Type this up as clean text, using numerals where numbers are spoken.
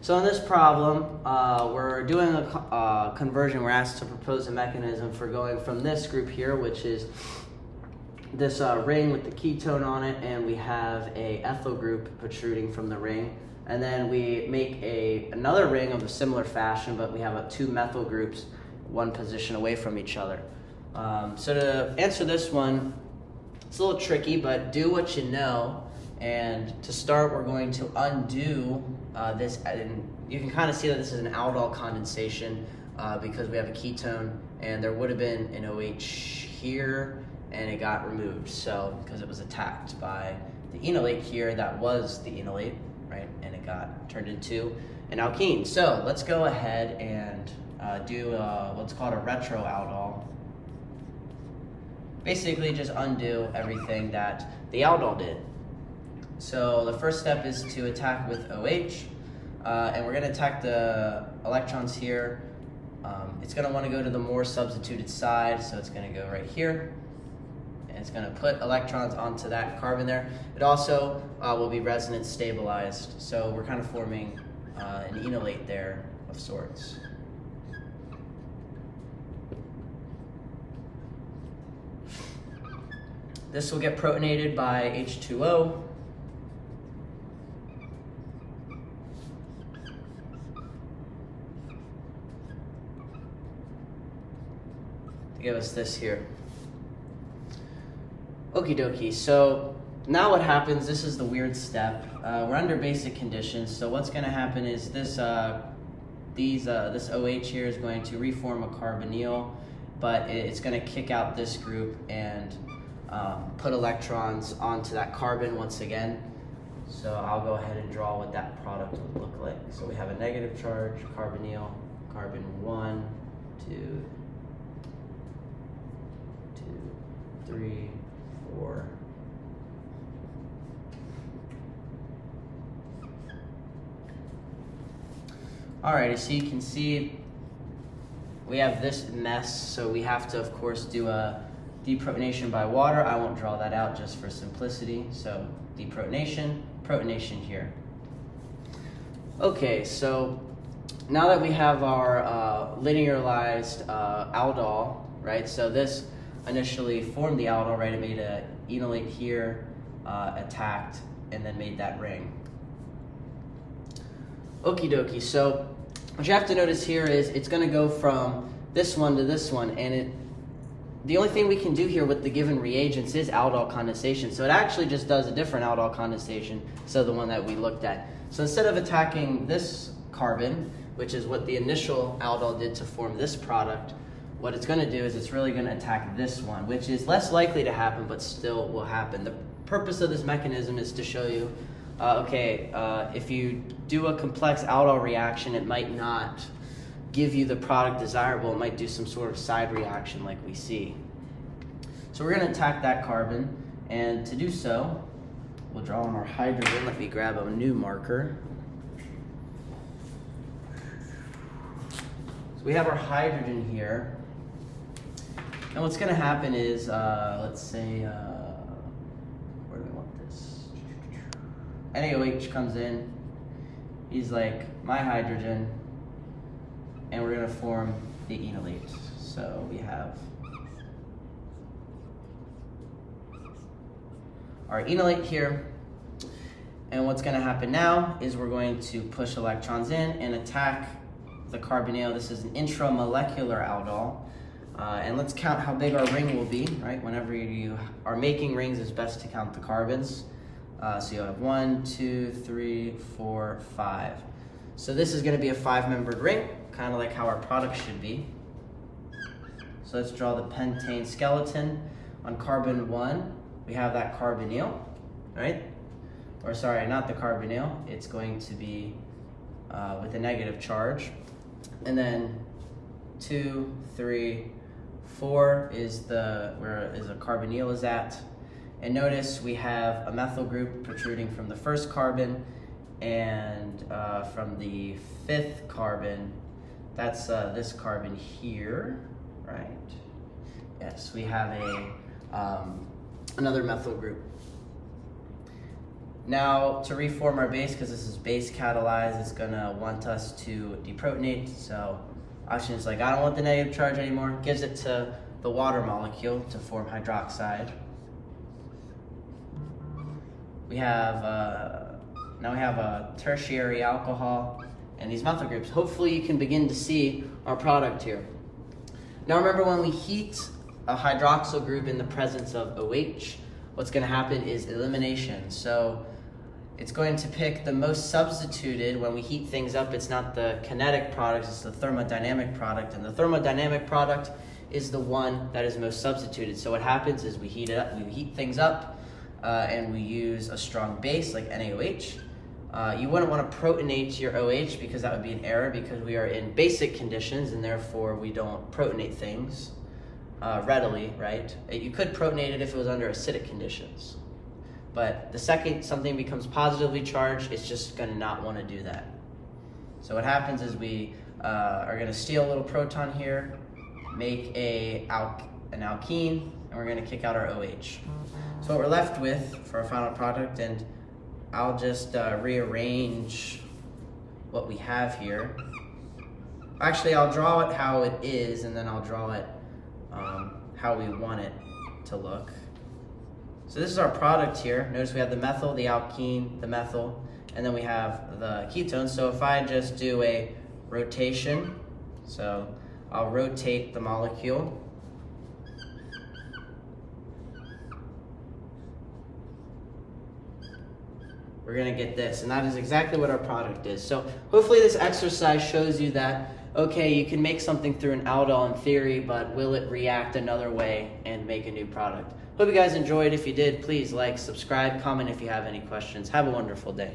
So in this problem, we're doing a conversion. We're asked to propose a mechanism for going from this group here, which is this ring with the ketone on it, and we have a ethyl group protruding from the ring. And then we make another ring of a similar fashion, but we have two methyl groups, one position away from each other. So to answer this one, it's a little tricky, but do what you know. And to start, we're going to undo this, and you can kind of see that this is an aldol condensation because we have a ketone, and there would have been an OH here, and it got removed. So because it was attacked by the enolate here, that was the enolate, right? And it got turned into an alkene. So let's go ahead and do what's called a retroaldol. Basically, just undo everything that the aldol did. So the first step is to attack with OH, and we're going to attack the electrons here. It's going to want to go to the more substituted side, so it's going to go right here, and it's going to put electrons onto that carbon there. It also will be resonance stabilized, so we're kind of forming an enolate there of sorts. This will get protonated by H2O. To give us this here. Okie dokie, so now what happens, this is the weird step. We're under basic conditions, so what's going to happen is this this OH here is going to reform a carbonyl, but it's going to kick out this group and put electrons onto that carbon once again. So I'll go ahead and draw what that product would look like. So we have a negative charge, carbonyl, carbon 1, 2, 3, 4. Alrighty, so you can see we have this mess, so we have to, of course, do a deprotonation by water. I won't draw that out just for simplicity. So deprotonation, protonation here. Okay, so now that we have our linearized aldol, right? So this initially formed the aldol, right? It made an enolate here, attacked, and then made that ring. Okie dokie, so what you have to notice here is it's going to go from this one to this one, and the only thing we can do here with the given reagents is aldol condensation. So it actually just does a different aldol condensation, so the one that we looked at. So instead of attacking this carbon, which is what the initial aldol did to form this product, what it's going to do is it's really going to attack this one, which is less likely to happen, but still will happen. The purpose of this mechanism is to show you, if you do a complex aldol reaction, it might not give you the product desirable. It might do some sort of side reaction like we see. So we're going to attack that carbon, and to do so, we'll draw on our hydrogen. Let me grab a new marker. So we have our hydrogen here, and what's going to happen is, let's say, where do we want this? NaOH comes in. He's like, my hydrogen, and we're going to form the enolate. So we have our enolate here, and what's going to happen now is we're going to push electrons in and attack the carbonyl. This is an intramolecular aldol, and let's count how big our ring will be, right? Whenever you are making rings, it's best to count the carbons. So you'll have 1, 2, 3, 4, 5. So this is going to be a 5-membered ring, kind of like how our product should be. So let's draw the pentane skeleton. On carbon 1, we have that carbonyl, right? Or sorry, not the carbonyl. It's going to be with a negative charge. And then 2, 3, 4 is where a carbonyl is at. And notice we have a methyl group protruding from the first carbon, and from the 5th carbon, that's this carbon here, right? Yes, we have another methyl group. Now to reform our base, because this is base catalyzed, it's gonna want us to deprotonate. So oxygen is like, I don't want the negative charge anymore. Gives it to the water molecule to form hydroxide. We have now we have a tertiary alcohol and these methyl groups. Hopefully you can begin to see our product here. Now remember, when we heat a hydroxyl group in the presence of OH, what's going to happen is elimination. So it's going to pick the most substituted. When we heat things up, it's not the kinetic product, it's the thermodynamic product. And the thermodynamic product is the one that is most substituted. So what happens is we heat it up, we heat things up, and we use a strong base like NaOH. You wouldn't want to protonate your OH because that would be an error, because we are in basic conditions and therefore we don't protonate things readily, right? You could protonate it if it was under acidic conditions. But the second something becomes positively charged, it's just going to not want to do that. So what happens is we are going to steal a little proton here, make an alkene, and we're going to kick out our OH. So what we're left with for our final product, and I'll just rearrange what we have here. Actually, I'll draw it how it is, and then I'll draw it how we want it to look. So this is our product here. Notice we have the methyl, the alkene, the methyl, and then we have the ketone. So if I just do a rotation, so I'll rotate the molecule. We're gonna get this, and that is exactly what our product is. So hopefully this exercise shows you that, okay, you can make something through an aldol in theory, but will it react another way and make a new product? Hope you guys enjoyed. If you did, please like, subscribe, comment if you have any questions. Have a wonderful day.